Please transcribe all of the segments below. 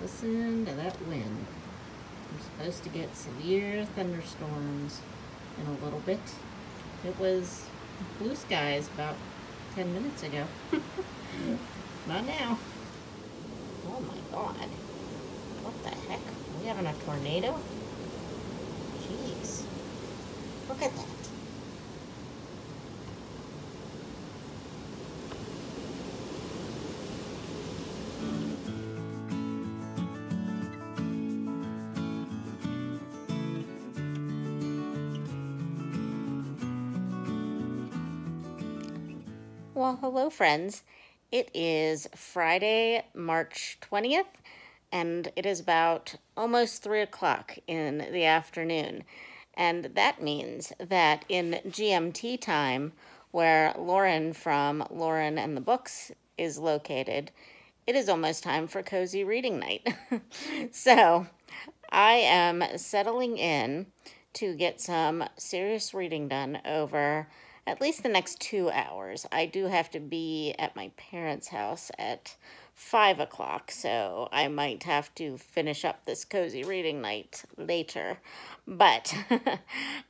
Listen to that wind. We're supposed to get severe thunderstorms in a little bit. It was blue skies about 10 minutes ago. Not now. Oh my god. What the heck? Are we having a tornado? Jeez. Look at that. Well, hello, friends. It is Friday, March 20th, and it is about almost 3 o'clock in the afternoon. And that means that in GMT time, where Lauren from Lauren and the Books is located, it is almost time for cozy reading night. So I am settling in to get some serious reading done over at least the next 2 hours. I do have to be at my parents' house at 5 o'clock, so I might have to finish up this cozy reading night later. But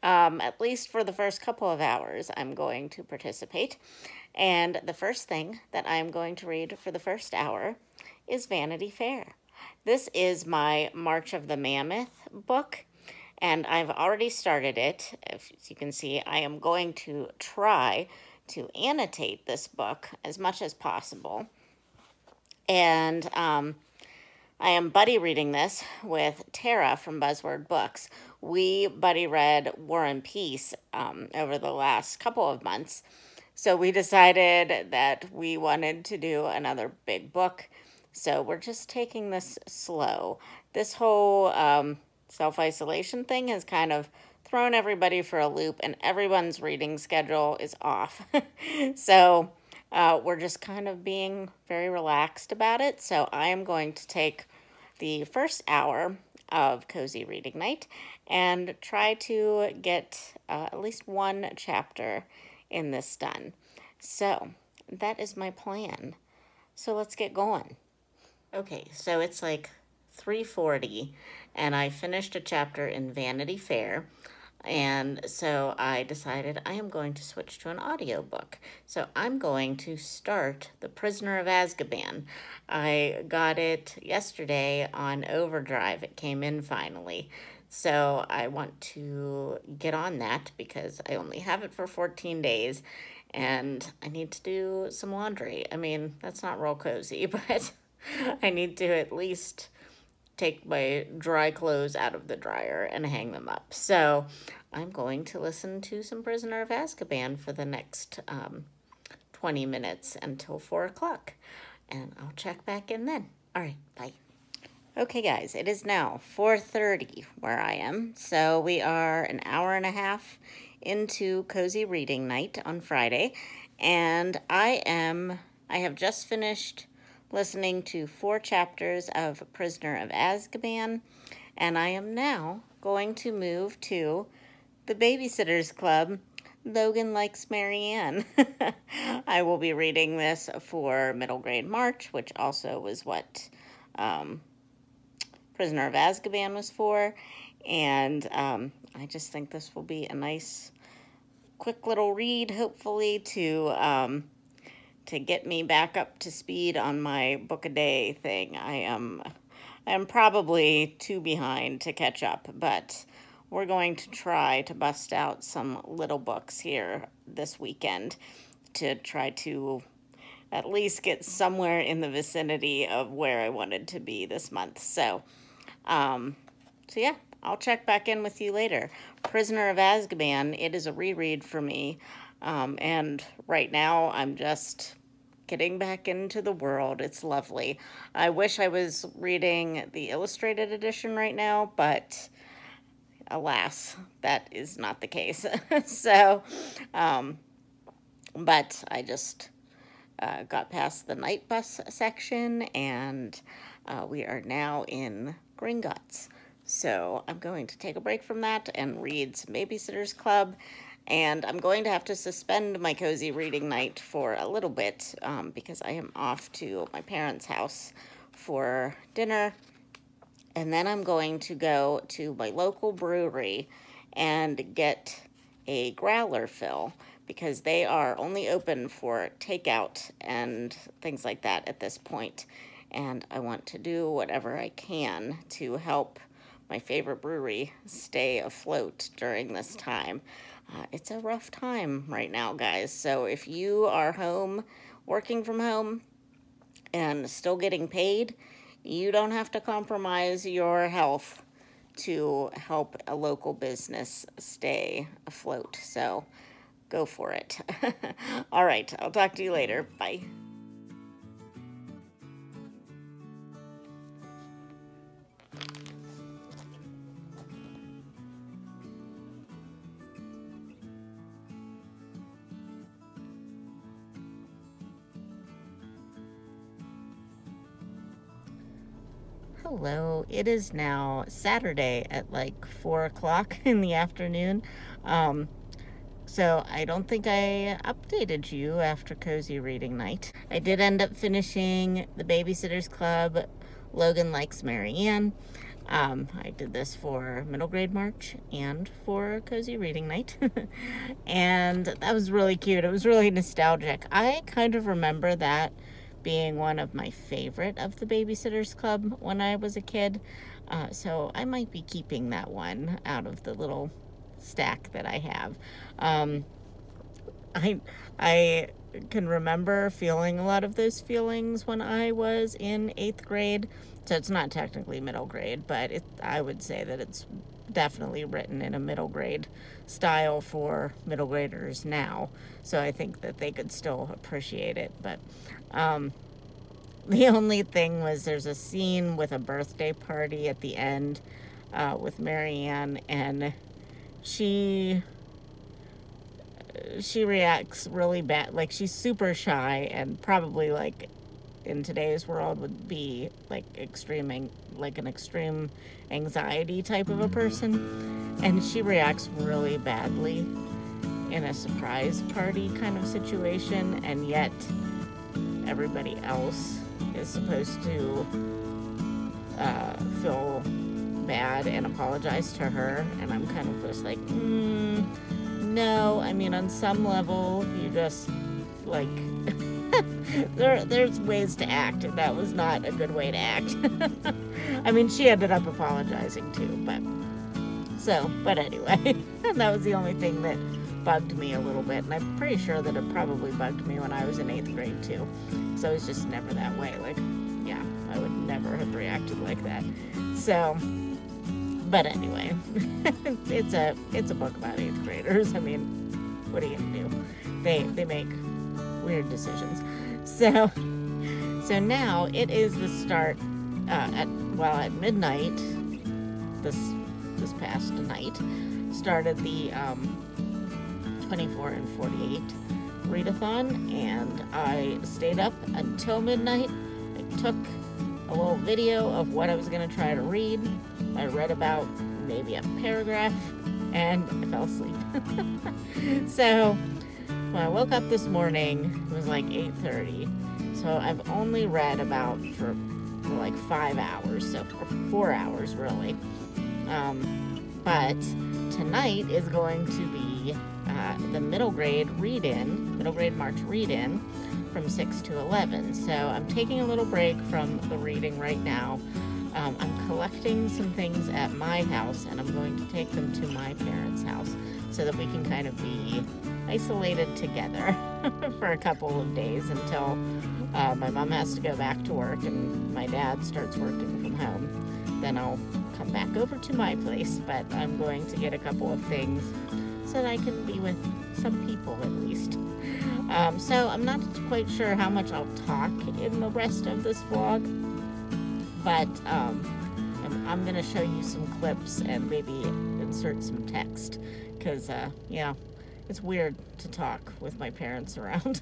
at least for the first couple of hours, I'm going to participate. And the first thing that I'm going to read for the first hour is Vanity Fair. This is my March of the Mammoth book, and I've already started it. As you can see, I am going to try to annotate this book as much as possible. And I am buddy reading this with Tara from Buzzword Books. We buddy read War and Peace over the last couple of months. So we decided that we wanted to do another big book. So we're just taking this slow. This whole self-isolation thing has kind of thrown everybody for a loop, and everyone's reading schedule is off. So we're just kind of being very relaxed about it. So I am going to take the first hour of cozy reading night and try to get at least one chapter in this done. So that is my plan. So let's get going. Okay, so it's like 3:40, and I finished a chapter in Vanity Fair, and so I decided I am going to switch to an audiobook. So I'm going to start The Prisoner of Azkaban. I got it yesterday on Overdrive. It came in finally. So I want to get on that because I only have it for 14 days, and I need to do some laundry. I mean, that's not real cozy, but I need to at least take my dry clothes out of the dryer and hang them up. So I'm going to listen to some Prisoner of Azkaban for the next 20 minutes until 4 o'clock. And I'll check back in then. All right, bye. Okay, guys, it is now 4:30 where I am. So we are an hour and a half into cozy reading night on Friday. And I have just finished listening to 4 chapters of Prisoner of Azkaban, and I am now going to move to the Babysitter's Club, Logan Likes Marianne. I will be reading this for middle grade March, which also was what Prisoner of Azkaban was for, and I just think this will be a nice, quick little read, hopefully, to get me back up to speed on my book-a-day thing. I am probably too behind to catch up, but we're going to try to bust out some little books here this weekend to try to at least get somewhere in the vicinity of where I wanted to be this month. So yeah, I'll check back in with you later. Prisoner of Azkaban, it is a reread for me. And right now I'm just getting back into the world. It's lovely. I wish I was reading the illustrated edition right now, but alas, that is not the case. So, but I just got past the night bus section, and we are now in Gringotts. So I'm going to take a break from that and read some Babysitter's Club. And I'm going to have to suspend my cozy reading night for a little bit because I am off to my parents' house for dinner And then I'm going to go to my local brewery and get a growler fill, because they are only open for takeout and things like that at this point. And I want to do whatever I can to help my favorite brewery stay afloat during this time. It's a rough time right now, guys. So if you are home, working from home, and still getting paid, you don't have to compromise your health to help a local business stay afloat. So go for it. All right, I'll talk to you later. Bye. Hello, it is now Saturday at like 4 o'clock in the afternoon. So I don't think I updated you after cozy reading night. I did end up finishing The Babysitter's Club, Logan Likes Marianne. I did this for middle grade March and for cozy reading night. And that was really cute. It was really nostalgic. I kind of remember that being one of my favorite of the Babysitter's Club when I was a kid. So I might be keeping that one out of the little stack that I have. I can remember feeling a lot of those feelings when I was in 8th grade. So it's not technically middle grade, but I would say that it's definitely written in a middle grade style for middle graders now. So I think that they could still appreciate it. But the only thing was there's a scene with a birthday party at the end with Marianne, and she reacts really bad. Like, she's super shy and probably, like, in today's world would be like an extreme anxiety type of a person, and she reacts really badly in a surprise party kind of situation, and yet everybody else is supposed to feel bad and apologize to her. And I'm kind of just like, no. I mean, on some level, you just, like, there's ways to act, and that was not a good way to act. I mean, she ended up apologizing too, but anyway, that was the only thing that bugged me a little bit, and I'm pretty sure that it probably bugged me when I was in 8th grade too, because I was just never that way. Like, yeah, I would never have reacted like that. So, but anyway, it's a book about 8th graders. I mean, what are you gonna do? They make weird decisions. So now it is the start at midnight. This past night started the 24 and 48 readathon, and I stayed up until midnight. I took a little video of what I was going to try to read. I read about maybe a paragraph, and I fell asleep. So when I woke up this morning, it was like 8:30. So I've only read about for like 5 hours, so for 4 hours really. But tonight is going to be the middle grade March read-in from 6 to 11. So I'm taking a little break from the reading right now. I'm collecting some things at my house, and I'm going to take them to my parents' house so that we can kind of be isolated together for a couple of days until my mom has to go back to work and my dad starts working from home. Then I'll come back over to my place, but I'm going to get a couple of things so that I can be with some people at least. So I'm not quite sure how much I'll talk in the rest of this vlog, but I'm going to show you some clips and maybe insert some text, because, yeah, it's weird to talk with my parents around.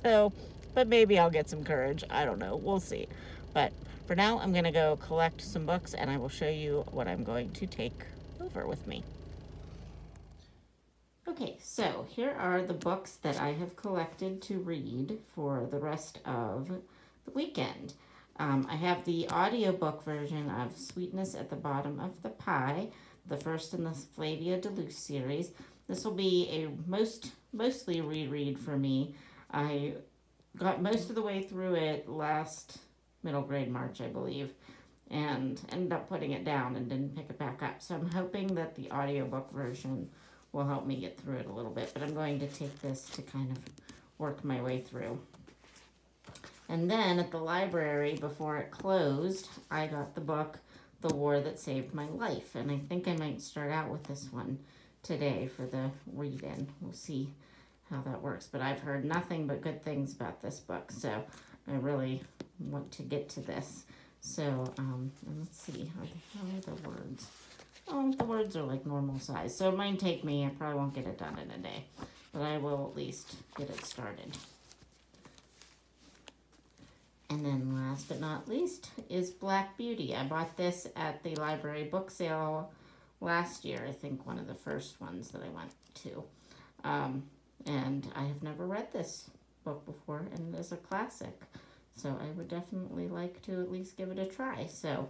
So, but maybe I'll get some courage. I don't know. We'll see. But for now, I'm going to go collect some books, and I will show you what I'm going to take over with me. Okay, so here are the books that I have collected to read for the rest of the weekend. I have the audiobook version of Sweetness at the Bottom of the Pie, the first in the Flavia Deluxe series. This will be a mostly reread for me. I got most of the way through it last middle grade March, I believe, and ended up putting it down and didn't pick it back up. So I'm hoping that the audiobook version will help me get through it a little bit, but I'm going to take this to kind of work my way through. And then at the library, before it closed, I got the book, The War That Saved My Life, and I think I might start out with this one today for the read-in. We'll see how that works, but I've heard nothing but good things about this book, so I really want to get to this. So, and let's see, how are the words? Oh, the words are like normal size, so it might take me, I probably won't get it done in a day, but I will at least get it started. And then last but not least is Black Beauty. I bought this at the library book sale last year, I think one of the first ones that I went to. And I have never read this book before, and it is a classic. So I would definitely like to at least give it a try. So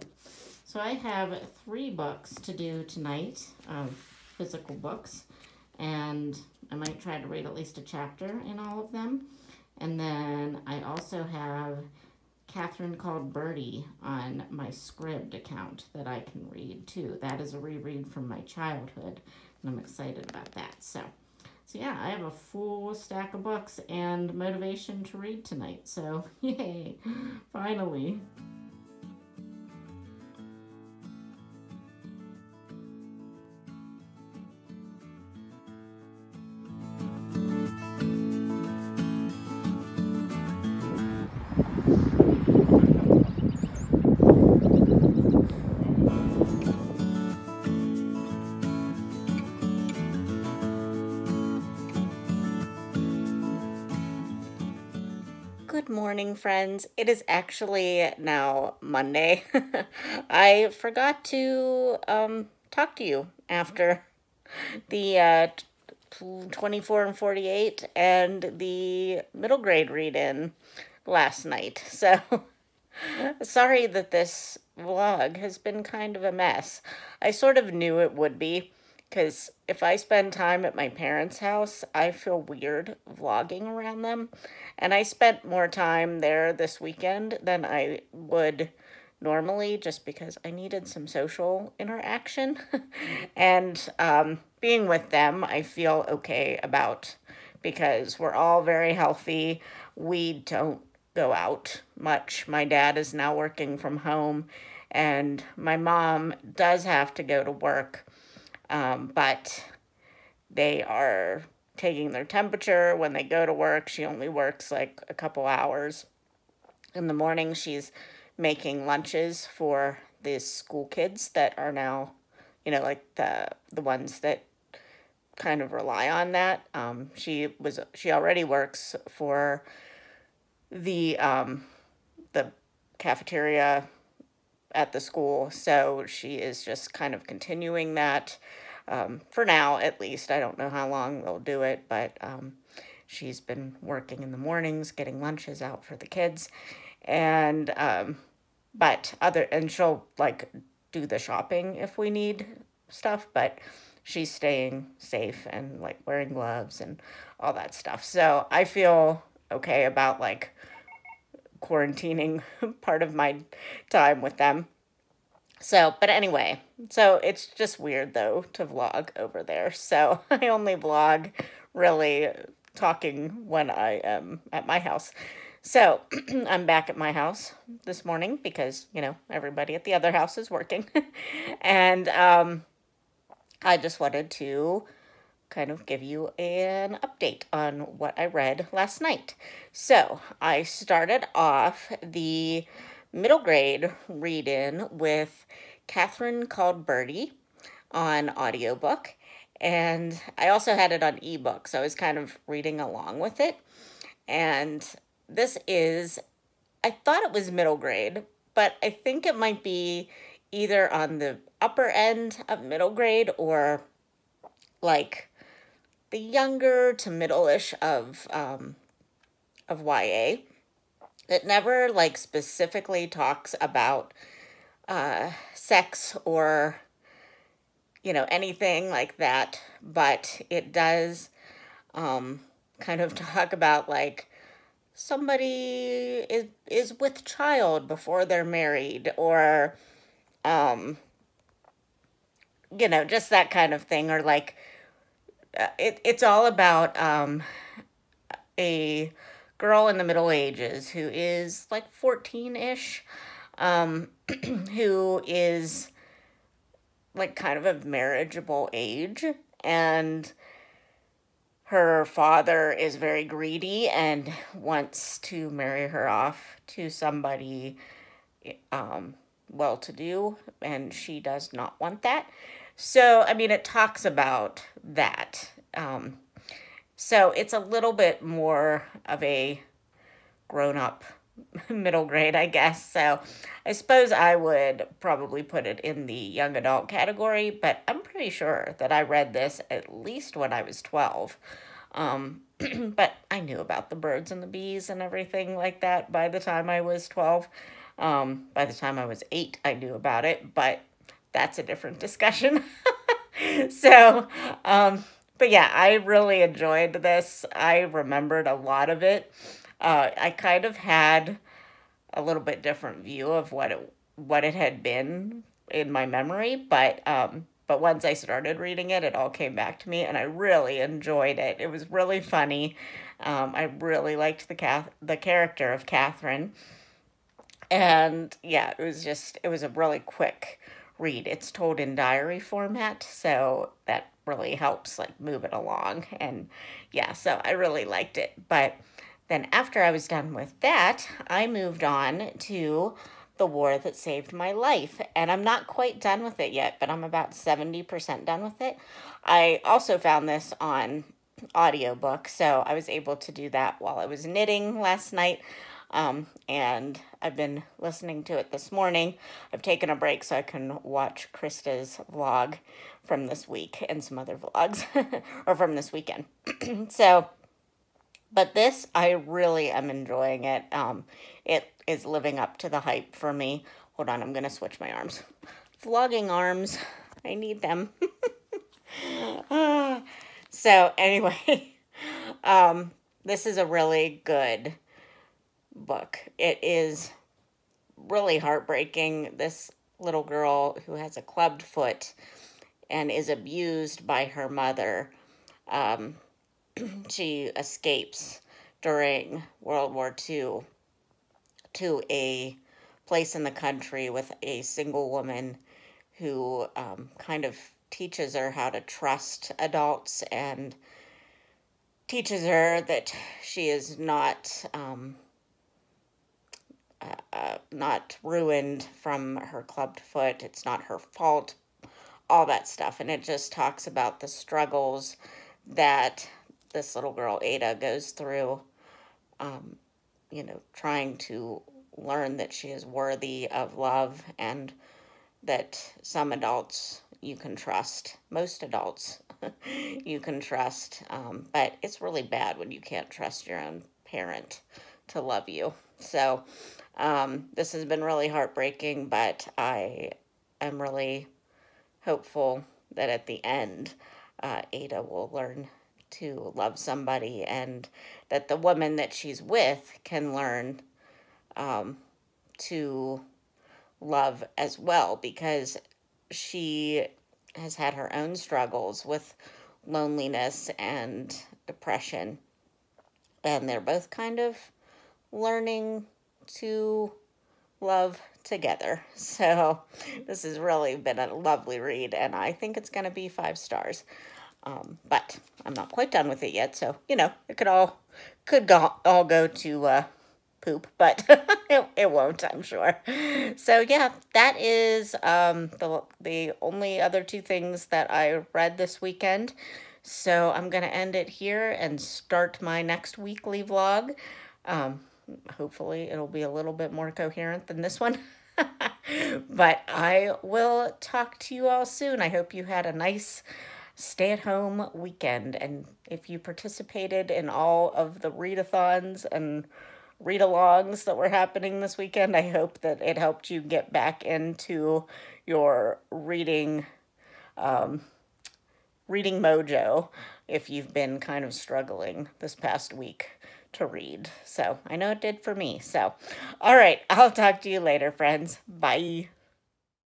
I have 3 books to do tonight of physical books, and I might try to read at least a chapter in all of them. And then I also have Catherine Called Birdie on my Scribd account that I can read too. That is a reread from my childhood, and I'm excited about that. So yeah, I have a full stack of books and motivation to read tonight. So yay, finally. Good morning, friends. It is actually now Monday. I forgot to talk to you after the 24 and 48 and the middle grade read-in last night. So sorry that this vlog has been kind of a mess. I sort of knew it would be, because if I spend time at my parents' house, I feel weird vlogging around them. And I spent more time there this weekend than I would normally, just because I needed some social interaction. And being with them, I feel okay about, because we're all very healthy. We don't go out much. My dad is now working from home, and my mom does have to go to work. But they are taking their temperature when they go to work. She only works like a couple hours. In the morning, she's making lunches for the school kids that are now, you know, like the ones that kind of rely on that. She already works for the cafeteria at the school, so she is just kind of continuing that for now, at least. I don't know how long they'll do it, but she's been working in the mornings, getting lunches out for the kids, and she'll like do the shopping if we need stuff, but she's staying safe and like wearing gloves and all that stuff. So I feel okay about like quarantining part of my time with them. So, but anyway, so it's just weird though to vlog over there. So I only vlog really talking when I am at my house. So I'm back at my house this morning because, you know, everybody at the other house is working. And I just wanted to kind of give you an update on what I read last night. So I started off the middle grade read-in with Catherine Called Birdie on audiobook, and I also had it on ebook, so I was kind of reading along with it. And this is, I thought it was middle grade, but I think it might be either on the upper end of middle grade or like the younger to middle-ish of YA. It never like specifically talks about sex or, you know, anything like that, but it does kind of talk about like somebody is with child before they're married, or you know, just that kind of thing, or like it's all about a girl in the Middle Ages who is like 14-ish, who is like kind of a marriageable age, and her father is very greedy and wants to marry her off to somebody well-to-do, and she does not want that. So, I mean, it talks about that. So it's a little bit more of a grown-up middle grade, I guess. So I suppose I would probably put it in the young adult category, but I'm pretty sure that I read this at least when I was 12. But I knew about the birds and the bees and everything like that by the time I was 12. By the time I was 8, I knew about it, but that's a different discussion. So, but yeah, I really enjoyed this. I remembered a lot of it. I kind of had a little bit different view of what it had been in my memory, but once I started reading it, it all came back to me, and I really enjoyed it. It was really funny. I really liked the character of Catherine, and yeah, it was a really quick read. It's told in diary format, so that really helps like move it along. And yeah, so I really liked it. But then after I was done with that, I moved on to The War That Saved My Life. And I'm not quite done with it yet, but I'm about 70% done with it. I also found this on audiobook, so I was able to do that while I was knitting last night. And I've been listening to it this morning. I've taken a break so I can watch Krista's vlog from this week and some other vlogs or from this weekend. So, but this, I really am enjoying it. It is living up to the hype for me. Hold on, I'm going to switch my arms. Vlogging arms. I need them. So anyway, this is a really good book. It is really heartbreaking. This little girl who has a clubbed foot and is abused by her mother. She escapes during World War II to a place in the country with a single woman who kind of teaches her how to trust adults and teaches her that she is not ruined from her clubbed foot. It's not her fault, all that stuff. And it just talks about the struggles that this little girl, Ada, goes through, you know, trying to learn that she is worthy of love and that some adults you can trust, most adults you can trust, but it's really bad when you can't trust your own parent to love you. So this has been really heartbreaking, but I am really hopeful that at the end, Ada will learn to love somebody, and that the woman that she's with can learn to love as well, because she has had her own struggles with loneliness and depression, and they're both kind of learning to love together. So this has really been a lovely read, and I think it's going to be 5 stars. But I'm not quite done with it yet, so, you know, it could all go to poop, but it won't, I'm sure. So yeah, that is the only other 2 things that I read this weekend. So I'm going to end it here and start my next weekly vlog. Hopefully it'll be a little bit more coherent than this one. But I will talk to you all soon. I hope you had a nice stay-at-home weekend, and if you participated in all of the readathons and read-alongs that were happening this weekend. I hope that it helped you get back into your reading mojo if you've been kind of struggling this past week to read. So I know it did for me. So, all right, I'll talk to you later, friends. Bye.